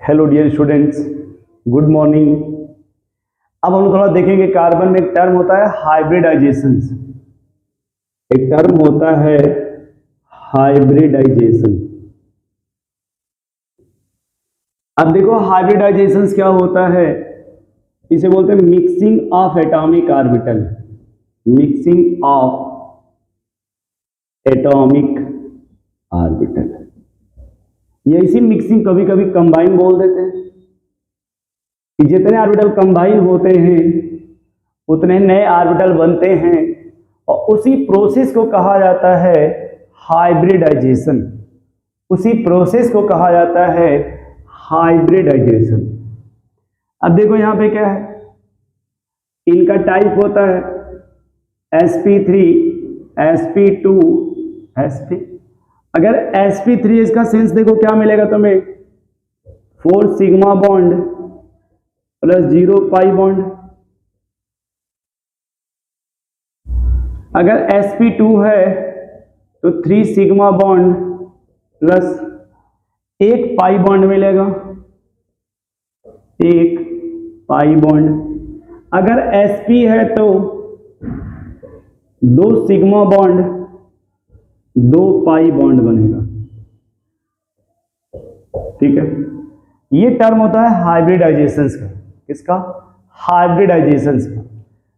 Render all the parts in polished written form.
Hello dear students, good morning. अब हम थोड़ा देखेंगे कार्बन में एक टर्म होता है हाइब्रिडाइजेशन। एक टर्म होता है हाइब्रिडाइजेशन। अब देखो हाइब्रिडाइजेशन क्या होता है, इसे बोलते हैं mixing of atomic orbital. Mixing of atomic orbital, ये इसी मिक्सिंग कभी कभी कंबाइन बोल देते हैं कि जितने ऑर्बिटल कंबाइन होते हैं उतने नए ऑर्बिटल बनते हैं, और उसी प्रोसेस को कहा जाता है हाइब्रिडाइजेशन। उसी प्रोसेस को कहा जाता है हाइब्रिडाइजेशन। अब देखो यहां पे क्या है, इनका टाइप होता है sp3 sp2 sp। अगर sp3 इसका सेंस देखो क्या मिलेगा तुम्हें, 4 sigma bond plus 0 pi bond. अगर sp2 है तो 3 sigma bond plus 1 pi bond मिलेगा, 1 पाई बॉन्ड। अगर sp है तो 2 सिग्मा बॉन्ड 2 पाई बॉन्ड बनेगा। ठीक है, ये टर्म होता है हाइब्रिडाइजेशन का। किसका? हाइब्रिडाइजेशन का।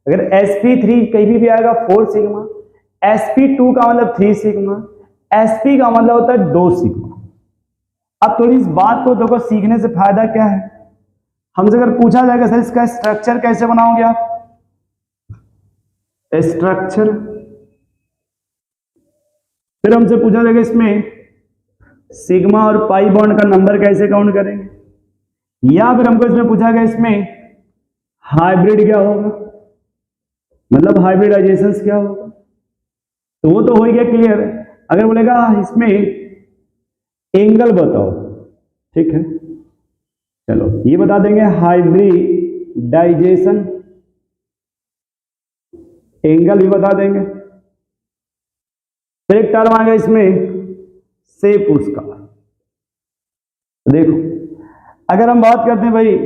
अगर sp3 कहीं भी आएगा 4 सिग्मा, sp2 का मतलब 3 सिग्मा, sp का मतलब होता है 2 सिग्मा। अब थोड़ी इस बात को देखो, सीखने से फायदा क्या है, हमसे अगर पूछा जाएगा सर इसका स्ट्रक्चर कैसे बनाओगे आप, स्ट्रक्चर, फिर हमसे पूछा जाएगा इसमें सिग्मा और पाई बॉन्ड का नंबर कैसे काउंट करेंगे, या फिर हमको इसमें पूछा गया इसमें हाइब्रिड क्या होगा, मतलब हाइब्रिडाइजेशन क्या होगा, तो वो तो हो गया क्लियर। अगर बोलेगा इसमें एंगल बताओ, ठीक है, चलो ये बता देंगे हाइब्रिडाइजेशन, एंगल भी बता देंगे। फिर एक टर्म आ गया इसमें शेप उसका। देखो अगर हम बात करते हैं भाई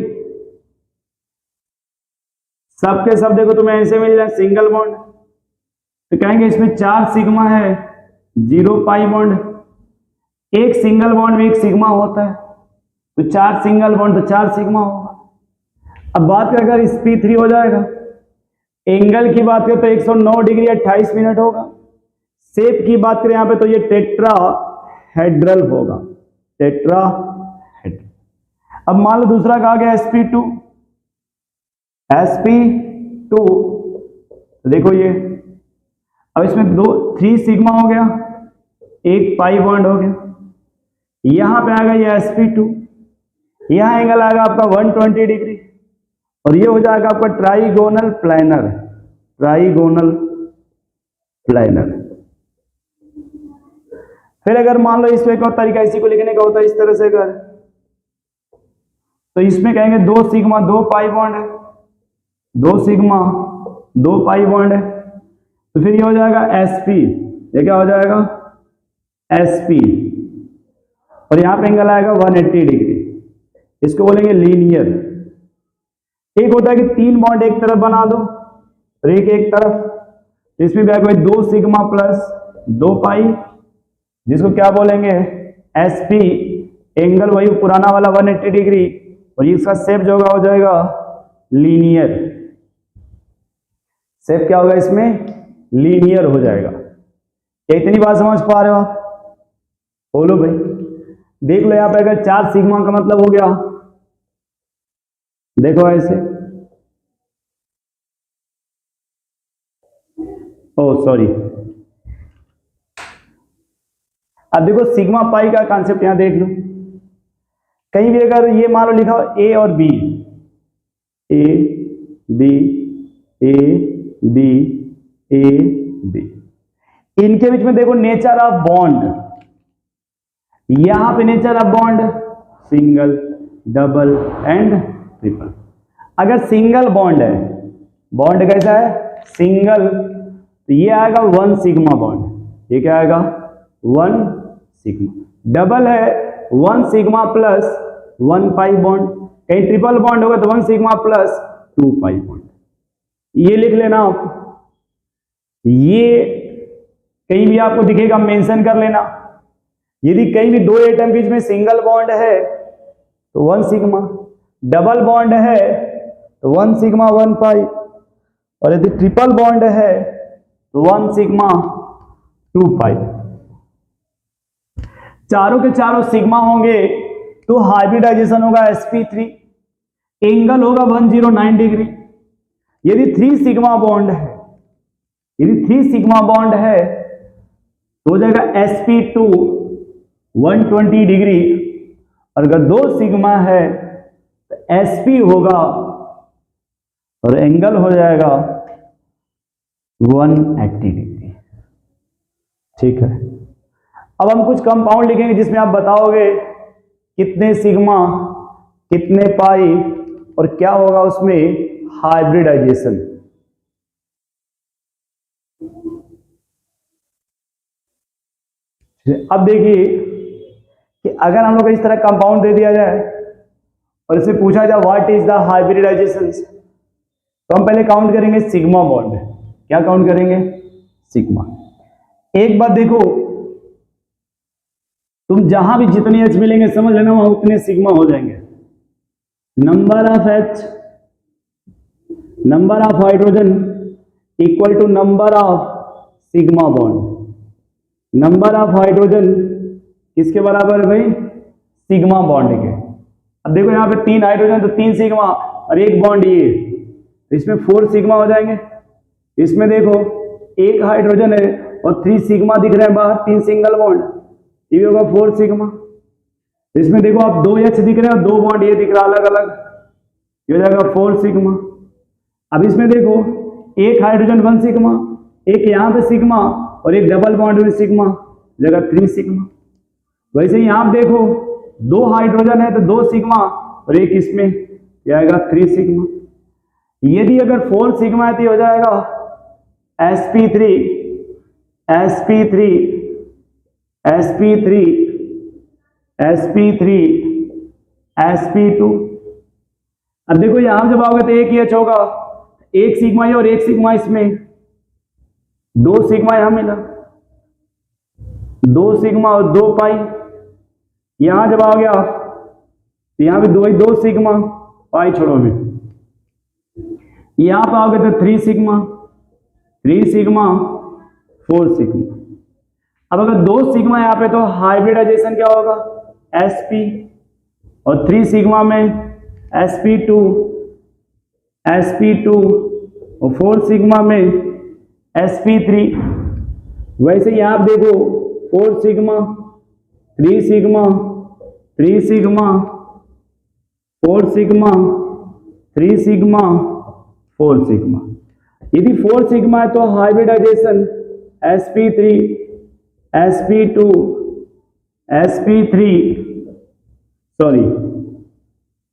सबके सब, देखो तुम्हें ऐसे मिल जाए सिंगल बॉन्ड, तो कहेंगे इसमें 4 सिग्मा है 0 पाई बॉन्ड। एक सिंगल बॉन्ड में 1 सिग्मा होता है, तो 4 सिंगल बॉन्ड तो 4 सिग्मा होगा। अब बात करें अगर sp3 हो जाएगा, एंगल की बात करें तो 109 डिग्री 28 मिनट होगा। शेप की बात करें यहां पे तो ये टेट्राहेड्रल होगा, टेट्राहेड्रल। अब मान लो दूसरा कहा गया sp2, sp2 देखो ये, अब इसमें 3 सिग्मा हो गया, 1 पाई बॉन्ड हो गया। यहां पे आएगा ये sp2, यहां एंगल आएगा आपका 120 डिग्री, और ये हो जाएगा आपका ट्राइगोनल प्लैनर, ट्राइगोनल प्लैनर। फिर अगर मान लो इसमें एक और तरीका इसी को लिखने का होता है, इस तरह से अगर, तो इसमें कहेंगे 2 सिग्मा 2 पाई बॉन्ड है, 2 सिग्मा 2 पाई बॉन्ड है, तो फिर ये हो जाएगा sp, ये क्या हो जाएगा sp, और यहां पे एंगल आएगा 180 डिग्री, इसको बोलेंगे लीनियर। एक होता है कि 3 बॉन्ड एक तरफ बना दो और एक तरफ, तो इसमें भी आएगा 2 सिग्मा प्लस 2 पाई, जिसको क्या बोलेंगे sp, एंगल वही पुराना वाला 180 डिग्री, और इसका शेप जो होगा हो जाएगा लीनियर। शेप क्या होगा इसमें, लीनियर हो जाएगा। क्या इतनी बात समझ पा रहे हो आप? बोलो भाई, देख लो यहां पे अगर 4 सिग्मा का मतलब हो गया, देखो ऐसे, ओ सॉरी, अब देखो सिग्मा पाई का कॉन्सेप्ट यहां देख लो, कहीं भी अगर ये मान लो लिखा हो ए और B, A B A B A B, इनके बीच में देखो नेचर ऑफ बॉन्ड, यहां पे nature of bond single, double and triple. अगर सिंगल बॉन्ड है, बॉन्ड कैसा है सिंगल, तो ये आएगा 1 सिग्मा बॉन्ड, ये क्या आएगा 1 सिग्मा। डबल है 1 सिग्मा प्लस 1 पाई बॉन्ड, कहीं ट्रिपल बॉन्ड होगा तो 1 सिग्मा प्लस 2 पाई बॉन्ड। ये लिख लेना आप, ये कहीं भी आपको दिखेगा मेंशन कर लेना। यदि कहीं भी दो एटम बीच में सिंगल बॉन्ड है तो 1 सिग्मा, डबल बॉन्ड है तो 1 सिग्मा 1 पाई, और यदि ट्रिपल बॉन्ड है तो 1 सिग्मा 2 पाई। चारों के चारों सिग्मा होंगे तो हाइब्रिडाइजेशन होगा sp3, एंगल होगा 109 डिग्री। यदि 3 सिग्मा बॉन्ड है, यदि 3 सिग्मा बॉन्ड है तो हो जाएगा sp2 120 डिग्री, और अगर 2 सिग्मा है तो sp होगा और एंगल हो जाएगा 180 डिग्री। ठीक है, अब हम कुछ कंपाउंड लिखेंगे जिसमें आप बताओगे कितने सिग्मा कितने पाई और क्या होगा उसमें हाइब्रिडाइजेशन। अब देखिए कि अगर हम लोग को इस तरह कंपाउंड दे दिया जाए और इसे पूछा जाए व्हाट इज द हाइब्रिडाइजेशन, तो हम पहले काउंट करेंगे सिग्मा बॉन्ड। क्या काउंट करेंगे? सिग्मा। एक बात देखो, तुम जहां भी जितने एच मिलेंगे समझ लेना वहां उतने सिग्मा हो जाएंगे। Number of H, number of hydrogen equal to number of sigma bond. Number of hydrogen किसके बराबर है भाई? सिग्मा बॉन्ड के। अब देखो यहाँ पे 3 हाइड्रोजन तो 3 सिग्मा और 1 बॉन्ड ये, तो इसमें 4 सिग्मा हो जाएंगे। इसमें देखो 1 हाइड्रोजन है और 3 सिग्मा दिख रहे हैं बाहर, 3 सिंगल बॉन्ड, ये होगा 4 सिग्मा। इसमें देखो आप 2 एच दिख रहे हैं और 2 बॉन्ड ये दिख रहा है अलग अलग, ये हो जाएगा 4 सिग्मा। अब इसमें देखो 1 हाइड्रोजन 1 सिग्मा, एक यहाँ पे सिग्मा और एक डबल बॉन्ड में सिग्मा, जगह 3 सिग्मा। वैसे ही यहाँ देखो 2 हाइड्रोजन है तो 2 सिग्मा और एक इसमें, यह आएगा 3 सिग्मा। यदि अगर 4 सिग्मा है तो हो जाएगा sp3 sp3 sp3 sp3 sp2। अब देखो यहां जब आओगे तो एक ही एच होगा, 1 सिग्मा ये और 1 सिग्मा इसमें, 2 सिग्मा यहां मिला, 2 सिग्मा और 2 पाई। यहां जब आ गया तो यहां भी 2 सिग्मा, पाई छोड़ो में। यहां पर आओगे तो 3 सिग्मा 3 सिग्मा 4 सिग्मा। अब अगर 2 सिग्मा यहाँ पे तो हाइब्रिडाइजेशन क्या होगा? sp, और 3 सिग्मा में sp2 sp2 और 4 सिग्मा में sp3। वैसे यहाँ आप देखो 4 sigma 3 sigma 3 sigma 4 sigma 3 sigma 4 sigma. यदि 4 सिग्मा है तो hybridisation sp3 sp2 sp3 sorry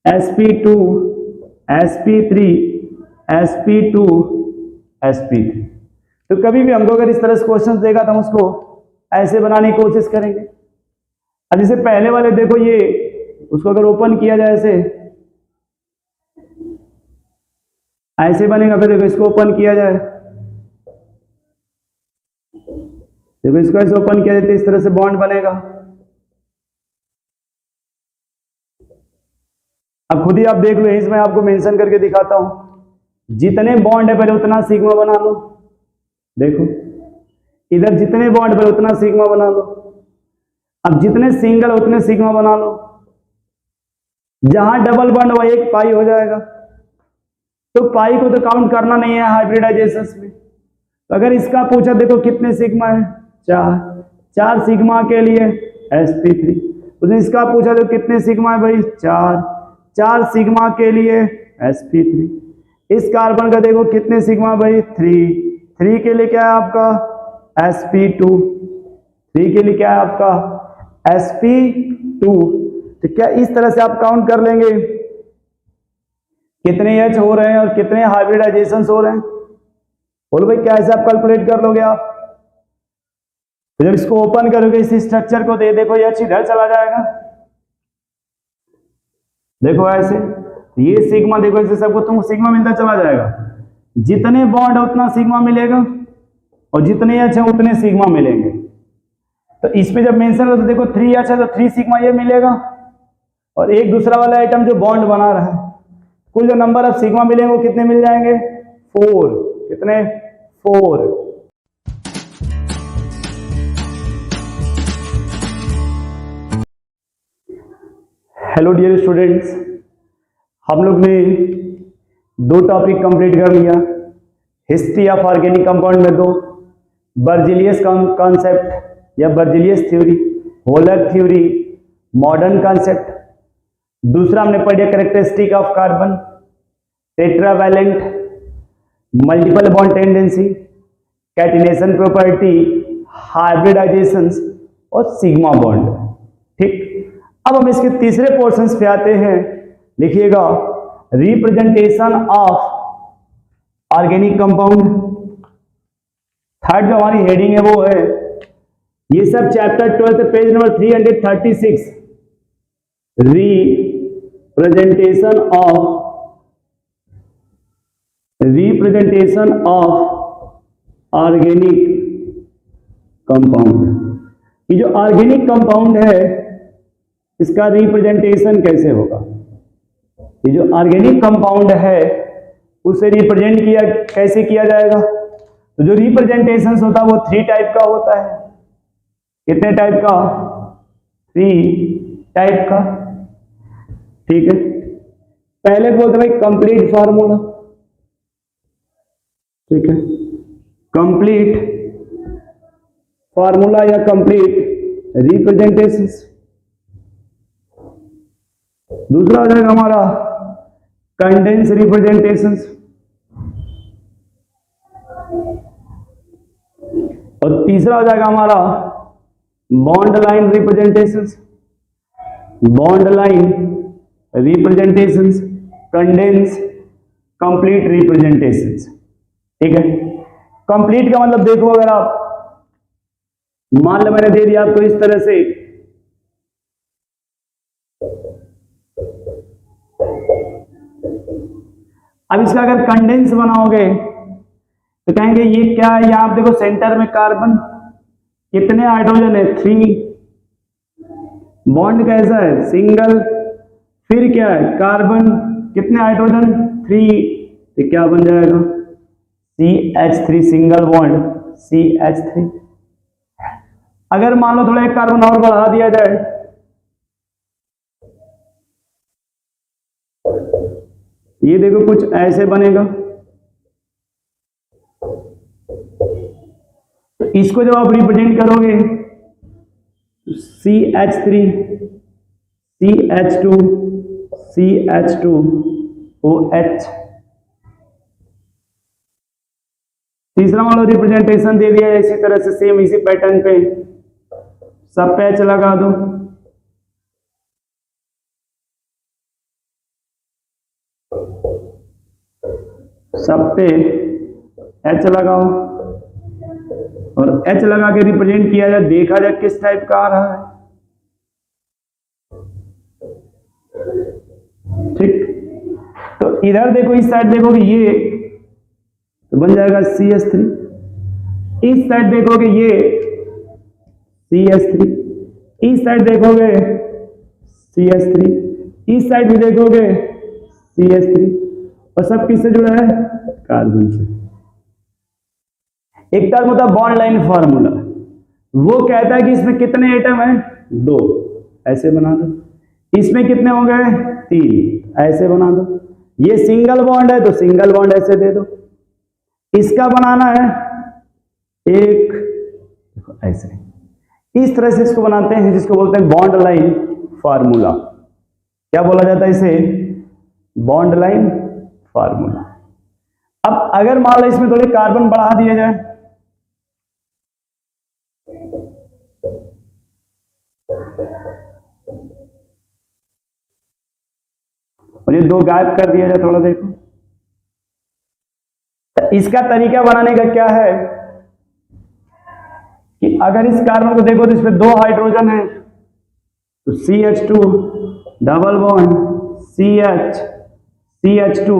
sp2 sp3 sp2 sp3। तो कभी भी हमको अगर इस तरह से क्वेश्चन देगा तो हम उसको ऐसे बनाने की कोशिश करेंगे। अब जैसे पहले वाले देखो ये, उसको अगर ओपन किया जाए ऐसे बनेगा, फिर देखो इसको ओपन किया जाए, देखो इसको ऐसे ओपन किया जाए तो इस तरह से बॉन्ड बनेगा। अब खुद ही आप देख लो, इसमें आपको मेंशन करके दिखाता हूं। जितने बॉन्ड है पहले उतना सिग्मा बना लो, देखो इधर जितने बॉन्ड पहले उतना सिग्मा बना लो। अब जितने सिंगल उतने सिग्मा बना लो, जहां डबल बॉन्ड वह 1 पाई हो जाएगा। तो पाई को तो काउंट करना नहीं है हाइब्रिडाइजेशन में। तो अगर इसका पूछा देखो कितने सिग्मा है? 4 सिग्मा के लिए sp3। उसने इसका पूछा तो कितने सिग्मा है भाई? 4 सिग्मा के लिए sp3। इस कार्बन का देखो कितने सिग्मा भाई? 3 के लिए क्या है आपका? sp2। 3 के लिए क्या है आपका? sp2। तो क्या इस तरह से आप काउंट कर लेंगे कितने एच हो रहे हैं और कितने हाइब्रिडाइजेशन हो रहे हैं? बोलो भाई क्या ऐसे आप कैलकुलेट कर लोगे आप? तो जब इसको ओपन करोगे इस स्ट्रक्चर को, दे देखो एच इधर चला जाएगा, देखो ऐसे, ये सिग्मा, देखो ऐसे सबको तुमको सिग्मा मिलता चला जाएगा, जितने बॉन्ड है उतना सिग्मा मिलेगा और जितने एच है उतने सिग्मा मिलेंगे। तो इस पे जब मेंशन हो तो देखो 3H है तो 3 सिग्मा ये मिलेगा, और एक दूसरा वाला आइटम जो बॉन्ड बना रहा है, कुल जो नंबर ऑफ सिग्मा मिलेंगे वो कितने मिल जाएंगे? 4। कितने? 4। हेलो डियर स्टूडेंट्स, हम लोग ने 2 टॉपिक कंप्लीट कर लिया। हिस्ट्री ऑफ ऑर्गेनिक कंपाउंड में 2, बर्जीलियस कॉन्सेप्ट या Berzelius theory, Wohler theory, modern concept. दूसरा हमने पढ़ा characteristic of carbon, tetravalent, multiple bond tendency, catenation property, hybridisations और सिग्मा बॉन्ड। ठीक, अब हम इसके तीसरे पोर्शंस पे आते हैं। लिखिएगा representation of organic compound. Third जो हमारी हेडिंग है वो है, ये सब chapter 12 page number 336, representation of organic compound. ये जो ऑर्गेनिक कंपाउंड है इसका रिप्रेजेंटेशन कैसे होगा? ये जो ऑर्गेनिक कंपाउंड है उसे रिप्रेजेंट किया कैसे किया जाएगा? तो जो रिप्रेजेंटेशन होता है वो 3 टाइप का होता है। कितने टाइप का? 3 टाइप का। ठीक है, पहले बोलते भाई कंप्लीट फार्मूला। ठीक है, कंप्लीट फार्मूला या कंप्लीट रिप्रेजेंटेशन। दूसरा हो जाएगा हमारा कंडेंस रिप्रेजेंटेशन, और तीसरा हो जाएगा हमारा bond line representation, bond line representation, condense, complete representation. ठीक है, कंप्लीट का मतलब देखो, अगर आप मान लो मैंने दे दिया आपको इस तरह से, अब इसका अगर कंडेंस बनाओगे तो कहेंगे ये क्या है? यहां आप देखो सेंटर में कार्बन, कितने हाइड्रोजन है? 3। बॉन्ड कैसा है? सिंगल। फिर क्या है? कार्बन, कितने हाइड्रोजन? 3। तो क्या बन जाएगा? CH3, single bond CH3। अगर मान लो थोड़ा एक कार्बन और बढ़ा दिया जाए, ये देखो कुछ ऐसे बनेगा। तो इसको जब आप रिप्रेजेंट करोगे CH3, CH2, CH2OH। तीसरा वाला रिप्रेजेंटेशन दे दिया है इसी तरह से, सेम इसी पैटर्न पे सब पे H लगा दो। सब पे H लगाओ और H लगा के रिप्रेजेंट किया जाए, देखा जाए किस टाइप का आ रहा है। ठीक, तो इधर देखो, इस साइड देखोगे ये तो बन जाएगा CH3, इस साइड देखोगे ये CH3, इस साइड देखोगे CH3, इस साइड भी देखोगे CH3, और सब किससे जुड़ा है? कार्बन से। एक टर्म होता है बॉन्ड लाइन फार्मूला, वो कहता है कि इसमें कितने एटम है? 2, ऐसे बना दो। इसमें कितने हो गए? 3, ऐसे बना दो। ये सिंगल बॉन्ड है तो सिंगल बॉन्ड ऐसे दे दो। इसका बनाना है 1, देखो ऐसे, इस तरह से इसको बनाते हैं, जिसको बोलते हैं बॉन्ड लाइन फार्मूला। क्या बोला जाता है इसे? Bond line formula. अब अगर मान लो इसमें थोड़े कार्बन बढ़ा दिए जाए, और ये 2 गायब कर दिया जाए, थोड़ा देखो। तो इसका तरीका बनाने का क्या है कि अगर इस कार्बन को देखो तो इसमें 2 हाइड्रोजन है, तो CH2 double bond CH CH2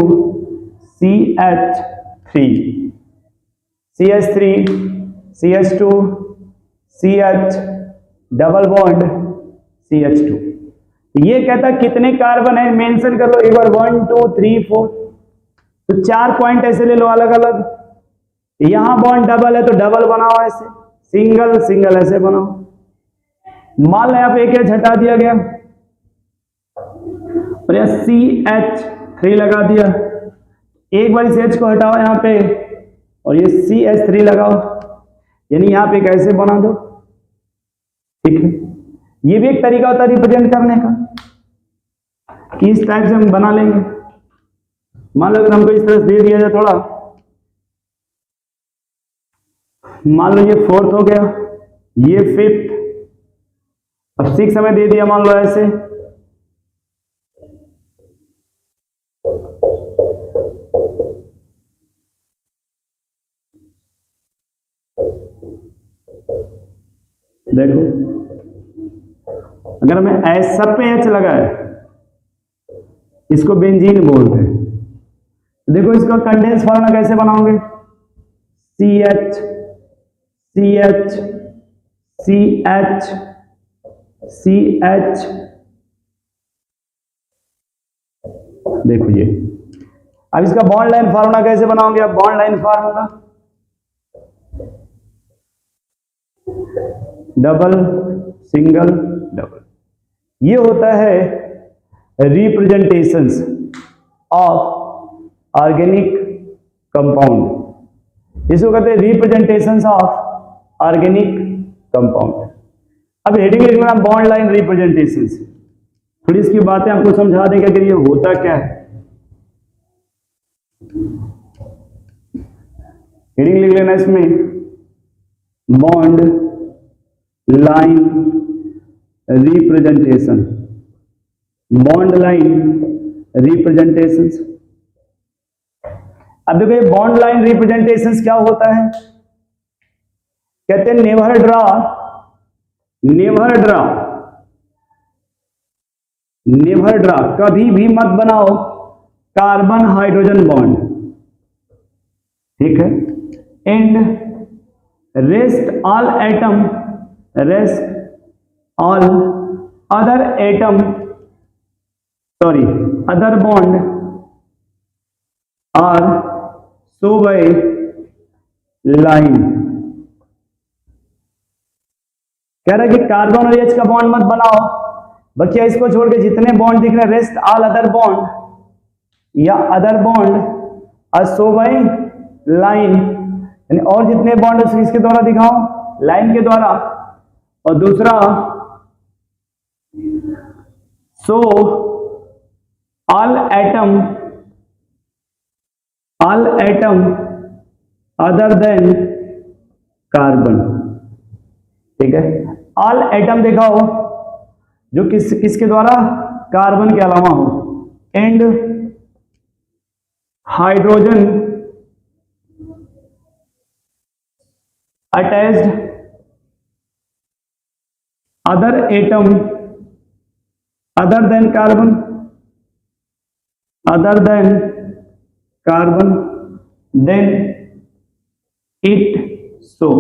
CH3 CH3 CH2 CH double bond CH2। ये कहता है कितने कार्बन है मेंशन कर लो एक बार, 1 2 3 4। तो 4 पॉइंट ऐसे ले लो अलग अलग। यहां बॉन्ड डबल है तो डबल बनाओ, ऐसे सिंगल सिंगल ऐसे बनाओ। मान लो यहां पे एक एच हटा दिया गया और यहां CH3 लगा दिया। एक बार इस H को हटाओ यहां पे और ये CH3 लगाओ, यानी यहां पे कैसे बना दो। ठीक है, ये भी एक तरीका होता है रिप्रेजेंट करने का कि इस टाइप से हम बना लेंगे। मान लो अगर हमको इस तरह से दे दिया जाए थोड़ा, मान लो ये 4th हो गया, ये 5th, अब 6 हमें दे दिया मान लो ऐसे। देखो अगर हमें एच सब पे एच लगा है, इसको बेंजीन बोलते हैं। देखो इसका कंडेंस फॉर्मूला कैसे बनाओगे, CH CH CH CH। देखो ये, अब इसका बॉन्ड लाइन फार्मूला कैसे बनाओगे आप, bond line formula double single double. ये होता है रिप्रेजेंटेशंस ऑफ ऑर्गेनिक कंपाउंड, इसको कहते हैं रिप्रेजेंटेशंस ऑफ ऑर्गेनिक कंपाउंड। अब हेडिंग लिखना बॉन्ड लाइन रिप्रेजेंटेशंस। थोड़ी इसकी बातें आपको समझा देंगे कि ये होता क्या है। हेडिंग लिख लेना इसमें bond line representation, bond line representations. अब देखो ये बॉन्ड लाइन रिप्रेजेंटेशंस क्या होता है, कहते हैं never draw never draw never draw, कभी भी मत बनाओ कार्बन हाइड्रोजन बॉन्ड। ठीक है, and rest all atom, rest all other atom, sorry other bond are so by line. कह रहा है कि कार्बन और एच का बॉन्ड मत बनाओ, बच्चे इसको छोड़ के जितने बॉन्ड दिख रहे हैं रेस्ट ऑल अदर बॉन्ड या other bond are so by line, यानी और जितने बॉन्ड इसके द्वारा दिखाओ लाइन के द्वारा। और दूसरा so all atom other than carbon. ठीक है, ऑल एटम दिखाओ जो किसके द्वारा, कार्बन के अलावा हो, and hydrogen attached other atom other than carbon, other than carbon, then it so.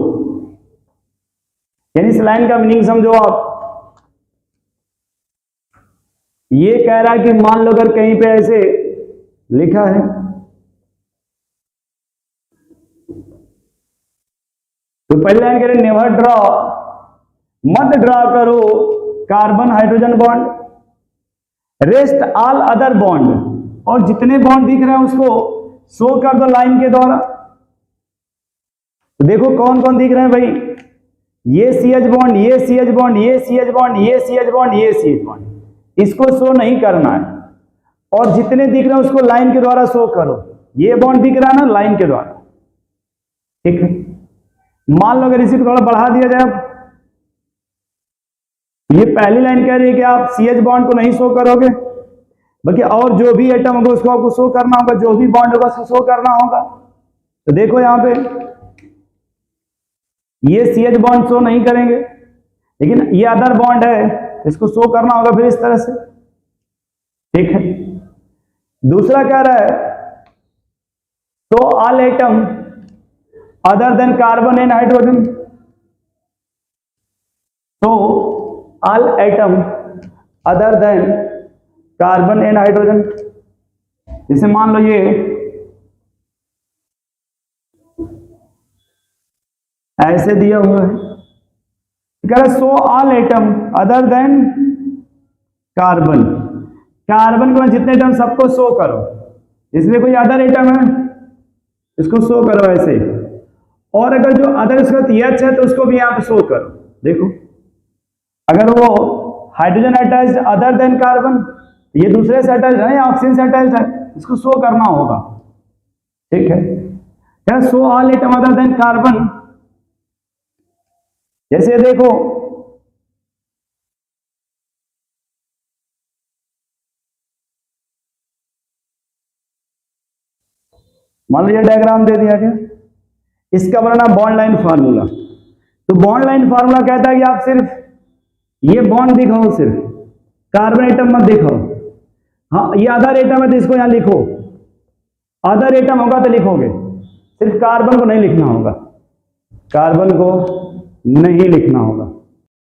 यानी इस लाइन का मीनिंग समझो आप। ये कह रहा है कि मान लो अगर कहीं पे ऐसे लिखा है तो पहले लाइन कह रहे नेवर ड्रॉ, मत ड्रा करो carbon hydrogen bond, rest all other bond, और जितने बॉन्ड दिख रहे हैं उसको शो कर दो लाइन के द्वारा। तो देखो कौन कौन दिख रहे हैं भाई, ये CH बॉन्ड, ये CH बॉन्ड, ये CH बॉन्ड, ये CH बॉन्ड, ये CH बॉन्ड, इसको शो नहीं करना है। और जितने दिख रहे हैं उसको लाइन के द्वारा शो करो। ये बॉन्ड दिख रहा है ना, लाइन के द्वारा। ठीक है, मान लो अगर इसी को थोड़ा बढ़ा दिया जाए, ये पहली लाइन कह रही है कि आप CH बॉन्ड को नहीं शो करोगे, बल्कि और जो भी एटम होगा उसको आपको शो करना होगा, जो भी बॉन्ड होगा उसको शो करना होगा। तो देखो यहां पे ये CH बॉन्ड शो नहीं करेंगे, लेकिन ये अदर बॉन्ड है, इसको शो करना होगा फिर इस तरह से। ठीक है। दूसरा कह रहा है तो all atom other than carbon and hydrogen, तो all atom other than carbon and hydrogen, जैसे मान लो ये ऐसे दिया हुआ है, कह रहा so all atom other than carbon, carbon को जितने एटम सबको शो करो, इसमें कोई अदर एटम है इसको शो करो ऐसे, और अगर जो अदर इसका TH है तो उसको भी यहां पे शो करो। देखो अगर वो hydrogen attached other than carbon, ये दूसरे से अटैच्ड है या ऑक्सीजन से अटैच्ड है, इसको शो करना होगा। ठीक है, क्या show all atom other than carbon, जैसे देखो मान लो ये डायग्राम दे दिया गया, इसका बनाना बॉन्ड लाइन फार्मूला। तो बॉन्ड लाइन फार्मूला कहता है कि आप सिर्फ ये बॉन्ड दिखाओ, सिर्फ कार्बन एटम मत दिखाओ। हाँ ये अदर एटम है तो इसको यहां लिखो, अदर एटम होगा तो लिखोगे, सिर्फ कार्बन को नहीं लिखना होगा, कार्बन को नहीं लिखना होगा।